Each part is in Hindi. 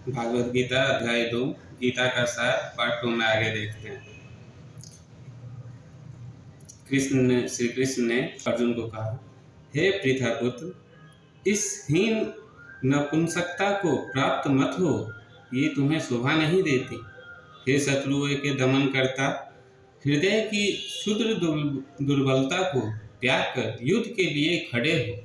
भागवत गीता अध्याय 2 गीता का सार पार्ट 2 में आगे देखते हैं। श्री कृष्ण ने अर्जुन को कहा, हे पृथापुत्र, इस हीन नपुंसकता को प्राप्त मत हो, ये तुम्हें शोभा नहीं देती। हे शत्रुओं के दमन करता, हृदय की क्षुद्र दुर्बलता को त्याग कर युद्ध के लिए खड़े हो।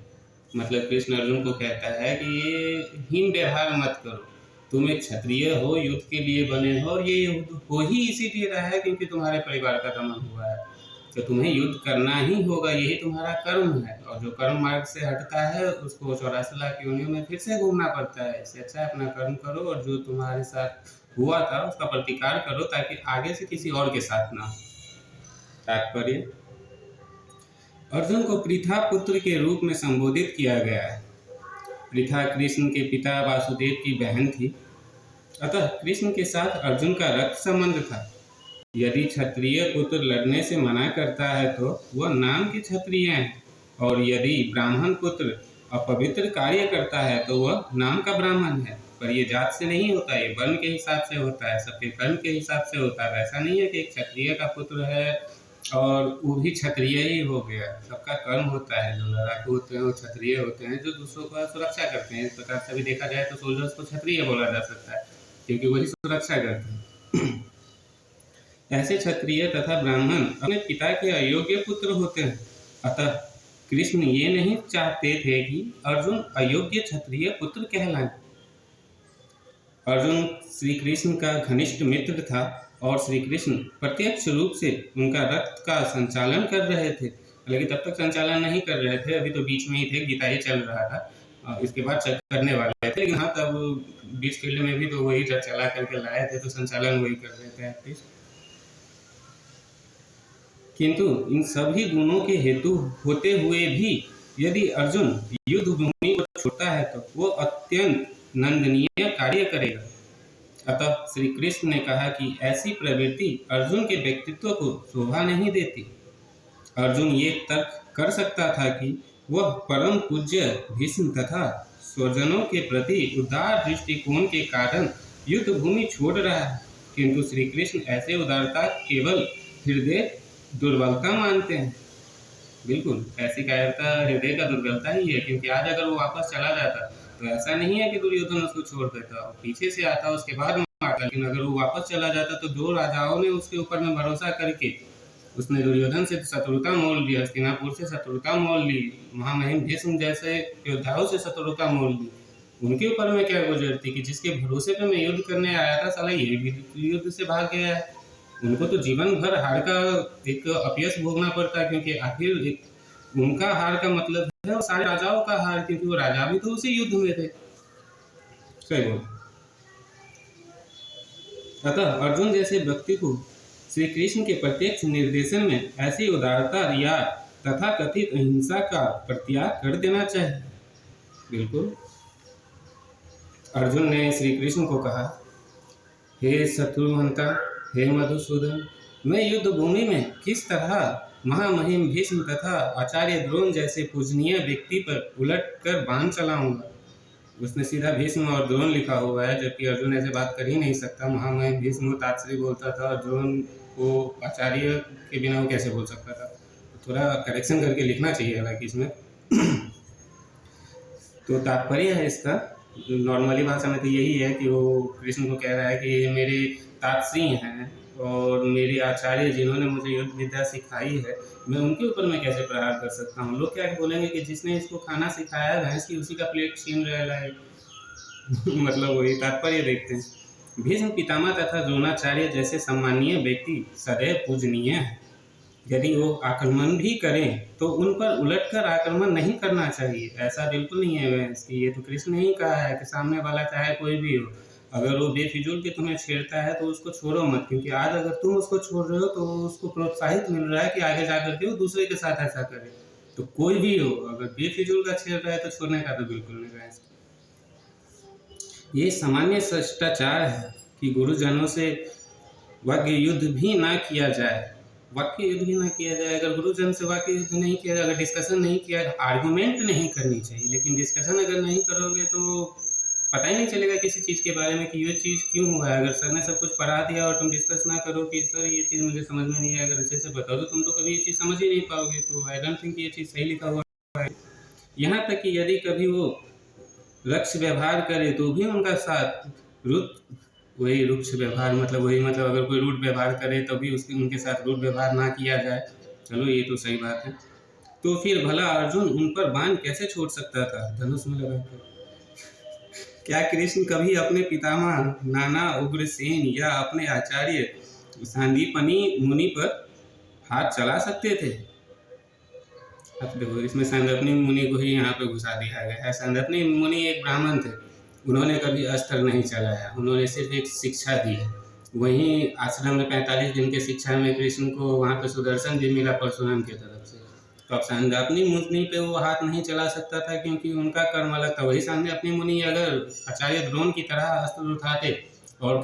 मतलब कृष्ण अर्जुन को कहता है कि ये हीन व्यवहार मत करो, तुम एक क्षत्रिय हो, युद्ध के लिए बने हो, और ये युद्ध हो ही इसीलिए रहा है क्योंकि तुम्हारे परिवार का दमन हुआ है, तो तुम्हें युद्ध करना ही होगा, यही तुम्हारा कर्म है। और जो कर्म मार्ग से हटता है उसको 84 लाख योनियों में फिर से घूमना पड़ता है। इससे अच्छा अपना कर्म करो और जो तुम्हारे साथ हुआ था उसका प्रतिकार करो, ताकि आगे से किसी और के साथ ना हो। तात्पर्य, अर्जुन को पृथा पुत्र के रूप में संबोधित किया गया है। पृथा कृष्ण के पिता वासुदेव की बहन थी, अतः कृष्ण के साथ अर्जुन का रक्त संबंध था। यदि क्षत्रिय पुत्र लड़ने से मना करता है तो वह नाम के क्षत्रिय हैं, और यदि ब्राह्मण पुत्र अपवित्र कार्य करता है तो वह नाम का ब्राह्मण है। पर ये जात से नहीं होता, ये वर्ण के हिसाब से होता है, सबके कर्म के हिसाब से होता है। ऐसा नहीं है कि एक क्षत्रिय का पुत्र है और वो भी क्षत्रिय ही हो गया। सबका कर्म होता है, जो लड़ाकू होते हैं वो क्षत्रिय होते हैं, जो दूसरों का सुरक्षा करते हैं। इस प्रकार से भी देखा जाए तो सोल्जर्स को क्षत्रिय बोला जा सकता है, क्योंकि वही सुरक्षा करते हैं। ऐसे क्षत्रिय तथा ब्राह्मण अपने पिता के अयोग्य पुत्र होते हैं। अतः कृष्ण ये नहीं चाहते थे कि अर्जुन अयोग्य क्षत्रिय पुत्र कहलाए। अर्जुन श्री कृष्ण का घनिष्ठ मित्र था और श्री कृष्ण प्रत्यक्ष रूप से उनका रक्त का संचालन कर रहे थे। लेकिन तब तक संचालन नहीं कर रहे थे, अभी तो बीच में ही थे, गीता ही चल रहा था, इसके बाद चेक करने वाले थे। लेकिन हाँ, तब बीच फील्ड में भी तो वही चला करके लाए थे, तो संचालन वही कर रहे थे एटलीस्ट। किंतु इन सभी गुणों के हेतु होते हुए भी यदि अर्जुन युद्ध भूमि को छोड़ता है तो वो अत्यंत नंदनीय कार्य करेगा। अतः श्री कृष्ण ने कहा कि ऐसी प्रवृत्ति अर्जुन के व्यक्तित्व को शोभा नहीं देती। अर्जुन ये तर्क कर सकता था कि वह परम पूज्य भीष्म तथा स्वजनों के प्रति उदार दृष्टिकोण के कारण युद्ध भूमि छोड़ रहा है, किंतु श्री कृष्ण ऐसे उदारता केवल हृदय दुर्बलता मानते हैं। बिल्कुल ऐसी कायरता हृदय का दुर्बलता ही है, क्योंकि आज अगर वो वापस चला जाता तो ऐसा नहीं है कि दुर्योधन उसको छोड़ देता, पीछे से आता उसके बाद मारता। लेकिन अगर वो वापस चला जाता तो दो राजाओं ने उसके ऊपर में भरोसा करके उसने दुर्योधन से शत्रुता मोल ली, हस्तिनापुर से शत्रुता मोल ली, महामहिम भीष्म जैसे योद्धाओं से शत्रुता मोल ली। उनके ऊपर में क्या गुजर थी कि जिसके भरोसे पे मैं युद्ध करने आया था, साला ये भी युद्ध से भाग गया है। उनको तो जीवन भर हार का एक अपयश भोगना पड़ता है, क्योंकि आखिर उनका हार का मतलब है और सारे राजाओं का हार, क्योंकि वो राजा भी तो उसी युद्ध में थे। सही बोल। अतः अर्जुन जैसे व्यक्ति को श्री कृष्ण के प्रत्यक्ष निर्देशन में ऐसी उदारता या तथा कथित अहिंसा का परित्याग कर देना चाहिए। बिल्कुल। अर्जुन ने श्री कृष्ण को कहा, हे शत्रुघ्नता, हे मधुसूदन, मैं युद्ध भूमि में किस तरह महामहिम भीष्म तथा आचार्य द्रोण जैसे पूजनीय व्यक्ति पर उलट कर बाण चलाऊंगा। उसने सीधा भीष्म और द्रोण लिखा हुआ है, जबकि अर्जुन ऐसे बात कर ही नहीं सकता। महामहिम भीष्म तात्श्री बोलता था और द्रोण को आचार्य के बिना वो कैसे बोल सकता था। थोड़ा करेक्शन करके लिखना चाहिए हालांकि इसमें। तो तात्पर्य है इसका नॉर्मली भाषा में तो यही है कि वो कृष्ण को कह रहा है कि ये मेरे तात्श्री हैं और मेरे आचार्य जिन्होंने मुझे युद्ध विद्या सिखाई है, मैं उनके ऊपर मैं कैसे प्रहार कर सकता हूँ। लोग क्या बोलेंगे कि जिसने इसको खाना सिखाया है भैंस की, उसी का प्लेट छीन रहा है। मतलब वही तात्पर्य देखते हैं। भीष्म पितामह तथा द्रोणाचार्य जैसे सम्मानीय व्यक्ति सदैव पूजनीय है। यदि वो आक्रमण भी करें तो उन पर उलटकर आक्रमण नहीं करना चाहिए। ऐसा बिल्कुल नहीं है भैंस की, ये तो कृष्ण ने ही कहा है कि सामने वाला चाहे कोई भी हो, अगर वो बेफिजूल के तुम्हें छेड़ता है तो उसको छोड़ो मत, क्योंकि आज अगर तुम उसको छोड़ रहे हो तो उसको प्रोत्साहित मिल रहा है कि आगे जाकर के वो दूसरे के साथ ऐसा करे। तो कोई भी हो, अगर बेफिजूल का छेड़ रहा है तो छोड़ने का तो बिल्कुल नहीं भैंस। ये सामान्य शिष्टाचार है कि गुरुजनों से वाक्य युद्ध भी ना किया जाए। वाक्य युद्ध भी ना किया जाए, अगर गुरुजन से वाक्य युद्ध नहीं किया जाए, अगर डिस्कशन नहीं किया, आर्गुमेंट नहीं करनी चाहिए। लेकिन डिस्कशन अगर नहीं करोगे तो पता ही नहीं चलेगा किसी चीज़ के बारे में कि ये चीज़ क्यों हुआ है। अगर सर ने सब कुछ पढ़ा दिया और तुम डिस्कस ना करो कि सर ये चीज़ मुझे समझ में नहीं है, अगर अच्छे से बताओ तो तुम तो कभी ये चीज़ समझ ही नहीं पाओगे। तो आई डोंट थिंक ये चीज़ सही लिखा हुआ है। यहाँ तक कि यदि कभी वो रुक्ष व्यवहार करे तो भी उनका साथ रुत वही रुक्ष व्यवहार मतलब वही मतलब अगर कोई रूड व्यवहार करे तो भी उसके उनके साथ रूड व्यवहार ना किया जाए। चलो ये तो सही बात है। तो फिर भला अर्जुन उन पर बाण कैसे छोड़ सकता था धनुष में लगाकर? क्या कृष्ण कभी अपने पितामह नाना उग्रसेन या अपने आचार्य सांदीपनि मुनि पर हाथ चला सकते थे? अब देखो इसमें सांदीपनि मुनि को ही यहाँ पे घुसा दिया गया है। सांदीपनि मुनि एक ब्राह्मण थे, उन्होंने कभी अस्त्र नहीं चलाया, उन्होंने सिर्फ एक शिक्षा दी है। वहीं आश्रम में 45 दिन की शिक्षा में कृष्ण को वहाँ पे सुदर्शन भी मिला परशुराम की तरफ से। तो अब सांदीपनि मुनि पे वो हाथ नहीं चला सकता था क्योंकि उनका कर्म अलग था। वही सांदीपनि मुनि अगर आचार्य द्रोण की तरह अस्त्र उठाते और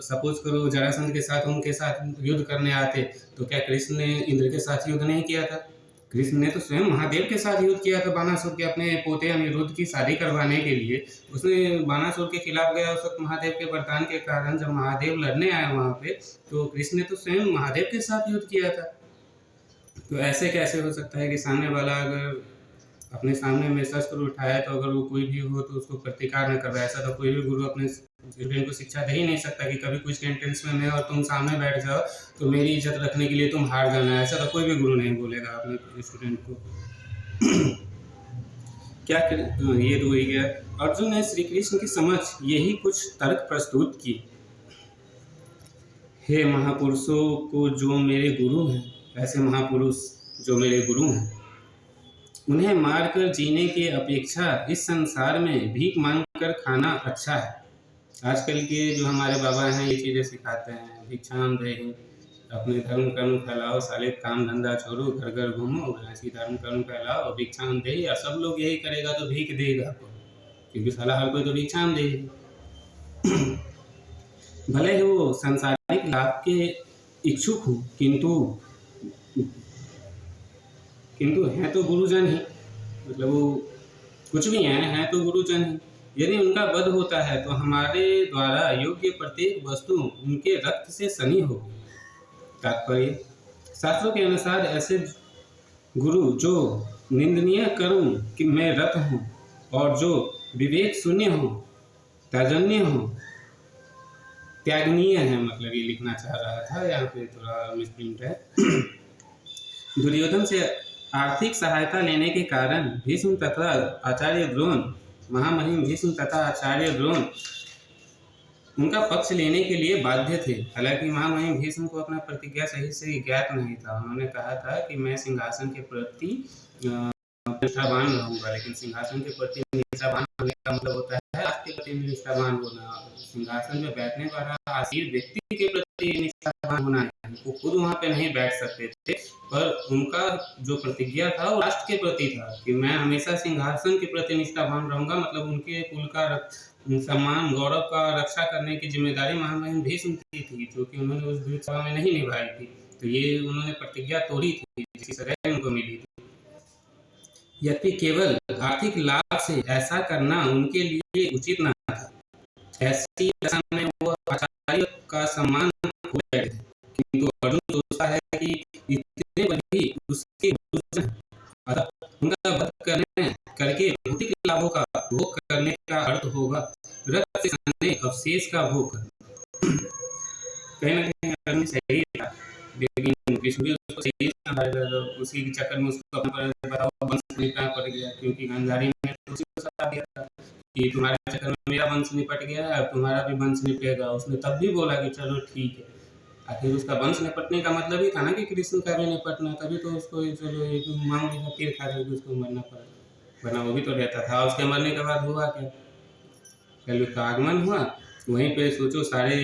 सपोज करो जरासंध के साथ उनके साथ युद्ध करने आते, तो क्या कृष्ण ने इंद्र के साथ युद्ध नहीं किया था? कृष्ण ने तो स्वयं महादेव के साथ युद्ध किया था बानासुर के अपने पोते अनिरुद्ध की शादी करवाने के लिए। उसने बानासुर के खिलाफ गया उस वक्त महादेव के वरदान के कारण। जब महादेव लड़ने आए वहाँ पे तो कृष्ण ने तो स्वयं महादेव के साथ युद्ध किया था। तो ऐसे कैसे हो सकता है कि सामने वाला अगर अपने सामने में शस्त्र उठाए तो अगर वो कोई भी हो तो उसको प्रतिकार न कर रहा है? ऐसा तो कोई भी गुरु अपने स्टूडेंट को शिक्षा दे ही नहीं सकता कि कभी कुछ टेंस में मैं और तुम सामने बैठ जाओ तो मेरी इज्जत रखने के लिए तुम हार जाना। ऐसा तो कोई भी गुरु नहीं बोलेगा अपने स्टूडेंट को। क्या ये तो वही गया। अर्जुन ने श्री कृष्ण की समझ यही कुछ तर्क प्रस्तुत की। हे महापुरुषों को जो मेरे गुरु हैं, ऐसे महापुरुष जो मेरे गुरु हैं, उन्हें मारकर जीने की अपेक्षा इस संसार में भीख मांगकर खाना अच्छा है। आजकल के जो हमारे बाबा हैं ये चीज़ें सिखाते हैं, भिक्षाम देहि, अपने धर्म कर्म फैलाओ, साले काम धंधा छोड़ो, घर घर घूमो, ऐसी धर्म कर्म फैलाओ, भिक्षाम देहि। और सब लोग यही करेगा तो भीख देगा क्योंकि साला हर कोई तो भिक्षाम देही। भले ही वो सांसारिक लाभ के इच्छुक हो किंतु हैं तो गुरुजन ही, मतलब वो कुछ भी हैं तो गुरुजन ही। यदि उनका वध होता है तो हमारे द्वारा योग्य प्रत्येक वस्तु उनके रक्त से सनी होगी। तात्पर्य, शास्त्रों के अनुसार ऐसे गुरु जो निंदनीय कर्म में रत हों और जो विवेक शून्य हो, त्याजन्य हो, त्यागनीय है, मतलब ये लिखना चाह रहा था, यहाँ पे थोड़ा मिसप्रिंट है। दुर्योधन से आर्थिक सहायता लेने के कारण भीष्म तथा आचार्य द्रोण, महामहिम भीष्म तथा आचार्य द्रोण उनका पक्ष लेने के लिए बाध्य थे। हालांकि महामहिम भीष्म को अपना प्रतिज्ञा सही से ज्ञात नहीं था। उन्होंने कहा था कि मैं सिंहासन के प्रति निष्ठावान रहूंगा, लेकिन सिंहासन के प्रति निष्ठावान होने का मतलब होता है राष्ट्र के प्रति निष्ठावान होना, सिंहासन में बैठने वाला आसीन व्यक्ति के प्रति निष्ठावान होना है। वो खुद वहाँ पे नहीं बैठ सकते थे, पर उनका जो प्रतिज्ञा था वो राष्ट्र के प्रति था कि मैं हमेशा सिंहासन के प्रति निष्ठावान रहूंगा। मतलब उनके कुल का सम्मान गौरव का रक्षा करने की जिम्मेदारी महामहिम भीष्म की थी, जो कि उन्होंने उस द्यूत सभा में नहीं निभाई थी। तो ये उन्होंने प्रतिज्ञा तोड़ी थी जिसकी सजा उनको मिली थी। यद्यपि केवल आर्थिक लाभ से ऐसा करना उनके लिए उचित न था। ऐसी दशा में वो आचार्य का सम्मान हो गए थे, किंतु अर्जुन सोचता है कि इतने बड़ी उसके अतः उनका वध करके भौतिक लाभों का भोग करने का अर्थ होगा रक्त से सने अवशेष का भोग करना। कहीं ना कहीं अर्जुन सही था, लेकिन कृष्ण भी उसको सही समझा, उसी के चक्कर में उसको अपना वंश निपटना पड़ गया, क्योंकि गांधारी ने उसी को सलाह दिया था कि तुम्हारे चक्कर में मेरा वंश निपट गया है, तुम्हारा भी वंश निपटेगा। उसने तब भी बोला कि चलो ठीक है। आखिर उसका वंश निपटने का मतलब ही था ना कि कृष्ण का भी निपटना, तभी तो उसको चलो एक मामूली सा तीर खा करके उसको मरना पड़ा, वरना वो भी तो रहता था। उसके मरने के बाद हुआ क्या, कलयुग का आगमन हुआ, वहीं पे सोचो सारे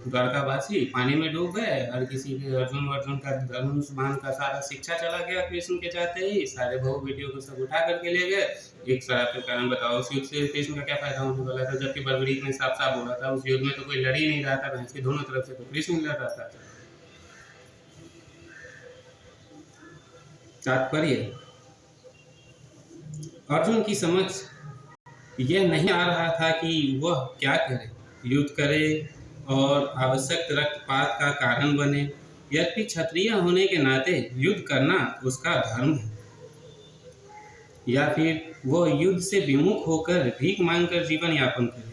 द्वारकावासी पानी में डूब गए। हर किसी के अर्जुन का धनुष बाण का सारा शिक्षा चला गया कृष्ण के चाहते ही। सारे बहु बेटियों को सब उठा करके ले गए एक शराब के कारण। बताओ उस युद्ध से कृष्ण का क्या फायदा होने वाला था, जबकि बलबरीक ने साफ साफ बोला था उस युद्ध में तो कोई लड़ ही नहीं रहा था, भैंस की दोनों तरफ से तो कृष्ण लड़ रहा था। तात्पर्य, अर्जुन की समझ यह नहीं आ रहा था कि वह क्या करे, युद्ध करे और आवश्यक रक्तपात का कारण बने। यद्यपि क्षत्रिय होने के नाते युद्ध करना उसका धर्म है, या फिर वह युद्ध से विमुख होकर भीख मांगकर जीवन यापन करे।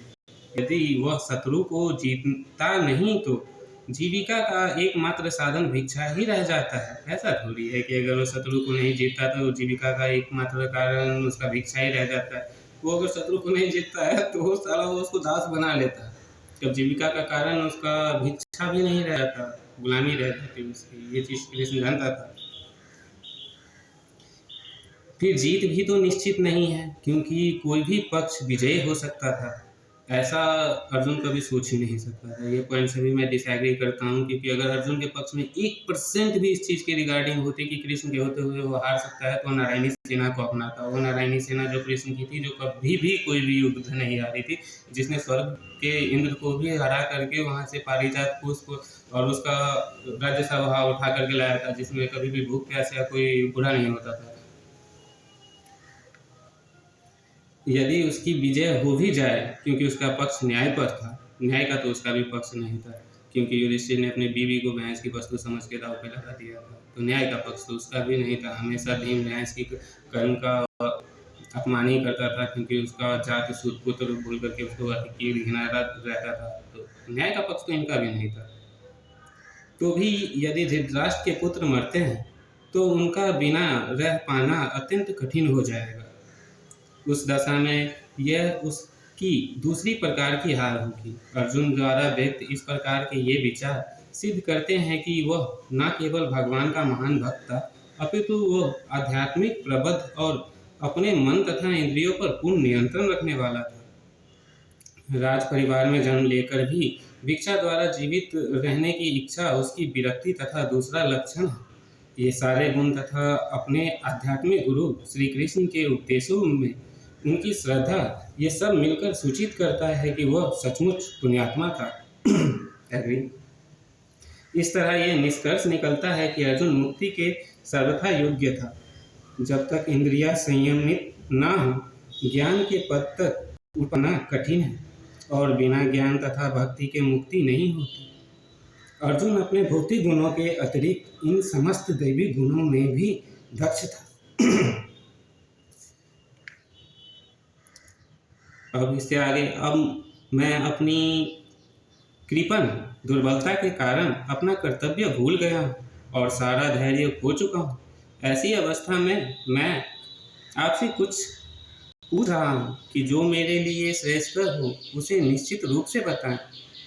यदि वह शत्रु को जीतता नहीं तो जीविका का एकमात्र साधन भिक्षा ही रह जाता है। ऐसा थोड़ी है कि अगर वो शत्रु को नहीं जीतता तो जीविका का एकमात्र कारण उसका भिक्षा ही रह जाता है। वो अगर शत्रु को नहीं जीतता है तो वो साला वो उसको दास बना लेता है। जब जीविका का कारण उसका भिक्षा भी नहीं रह जाता, गुलामी रह जाती उसकी। ये चीज़ कृष्ण जानता था। फिर जीत भी तो निश्चित नहीं है, क्योंकि कोई भी पक्ष विजयी हो सकता था, ऐसा अर्जुन कभी सोच ही नहीं सकता था। ये पॉइंट से भी मैं डिसएग्री करता हूँ, क्योंकि अगर अर्जुन के पक्ष में 1% भी इस चीज़ के रिगार्डिंग होती कि कृष्ण के होते हुए वो हार सकता है, तो नारायणी सेना को अपनाता। वो नारायणी सेना जो कृष्ण की थी, जो कभी भी कोई भी युद्ध नहीं हारी थी, जिसने स्वर्ग के इंद्र को भी हरा करके वहाँ से पारिजात पुष्प और उसका राज्यसभा उठा करके लाया था, जिसमें कभी भी भूख प्यास या कोई बुरा नहीं होता था। यदि उसकी विजय हो भी जाए, क्योंकि उसका पक्ष न्याय पर था, न्याय का तो उसका भी पक्ष नहीं था, क्योंकि युधिष्ठिर ने अपनी बीवी को भैंस की वस्तु समझ के दांव पे लगा दिया था, तो न्याय का पक्ष तो उसका भी नहीं था। हमेशा भीम भैंस की कर्म का अपमान ही करता था, क्योंकि उसका जात सूत पुत्र बोल करके उसको कीड़ घिनाता रहता था, तो न्याय का पक्ष तो इनका भी नहीं था। तो भी यदि धृतराष्ट्र के पुत्र मरते हैं तो उनका बिना रह पाना अत्यंत कठिन हो जाएगा। उस दशा में यह उसकी दूसरी प्रकार की हार होगी। अर्जुन द्वारा व्यक्त इस प्रकार के ये विचार सिद्ध करते हैं कि वह न केवल भगवान का महान भक्त था, अपितु वह आध्यात्मिक प्रबुद्ध और अपने मन तथा इंद्रियों पर पूर्ण नियंत्रण रखने वाला था। राज परिवार में जन्म लेकर भी भिक्षा द्वारा जीवित रहने की इच्छा उसकी विरक्ति तथा दूसरा लक्षण है। ये सारे गुण तथा अपने आध्यात्मिक गुरु श्री कृष्ण के उपदेशों में उनकी श्रद्धा, ये सब मिलकर सूचित करता है कि वह सचमुच पुण्यात्मा था। एग्री। इस तरह यह निष्कर्ष निकलता है कि अर्जुन मुक्ति के सर्वथा योग्य था। जब तक इंद्रियां संयमित न हो, ज्ञान के पद तक उपना कठिन है, और बिना ज्ञान तथा भक्ति के मुक्ति नहीं होती। अर्जुन अपने भौतिक गुणों के अतिरिक्त इन समस्त दैवी गुणों में भी दक्ष था। अब इससे आगे, अब मैं अपनी कृपण दुर्बलता के कारण अपना कर्तव्य भूल गया हूँ और सारा धैर्य खो चुका हूँ। ऐसी अवस्था में मैं आपसे कुछ पूछ रहा हूँ कि जो मेरे लिए श्रेष्ठकर हो उसे निश्चित रूप से बताएं।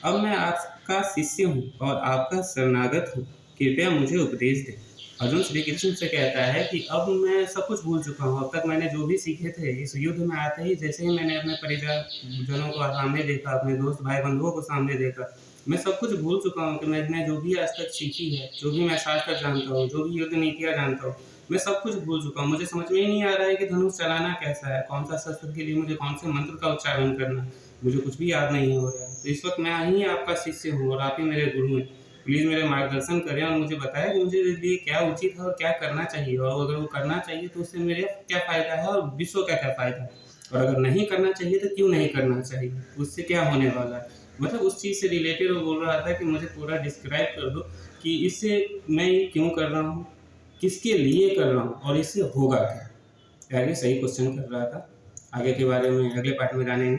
अब मैं आपका शिष्य हूँ और आपका शरणागत हूँ, कृपया मुझे उपदेश दें। अर्जुन श्री कृष्ण से कहता है कि अब मैं सब कुछ भूल चुका हूँ। अब तक मैंने जो भी सीखे थे, इस युद्ध में आते ही जैसे ही मैंने अपने परिजनों को सामने देखा, अपने दोस्त भाई बंधुओं को सामने देखा, मैं सब कुछ भूल चुका हूँ कि मैंने जो भी आज तक सीखी है, जो भी मैं शास्त्र जानता हूँ, जो भी युद्ध नीतियाँ जानता हूँ, मैं सब कुछ भूल चुका हूँ। मुझे समझ में ही नहीं आ रहा है कि धनुष चलाना कैसा है, कौन सा शस्त्र के लिए मुझे कौन से मंत्र का उच्चारण करना है, मुझे कुछ भी याद नहीं हो रहा है। तो इस वक्त मैं ही आपका शिष्य हूँ और आप ही मेरे गुरु हैं। प्लीज़ मेरे मार्गदर्शन करें और मुझे बताएं कि मुझे लिए क्या उचित है और क्या करना चाहिए, और अगर वो करना चाहिए तो उससे मेरे क्या फ़ायदा है और विश्व का क्या फ़ायदा है, और अगर नहीं करना चाहिए तो क्यों नहीं करना चाहिए, उससे क्या होने वाला है। मतलब उस चीज़ से रिलेटेड वो बोल रहा था कि मुझे पूरा डिस्क्राइब कर दो कि इससे मैं ये क्यों कर रहा हूँ, किसके लिए कर रहा हूँ और इससे होगा क्या। आगे सही क्वेश्चन कर रहा था। आगे के बारे में अगले पार्ट में जानेंगे।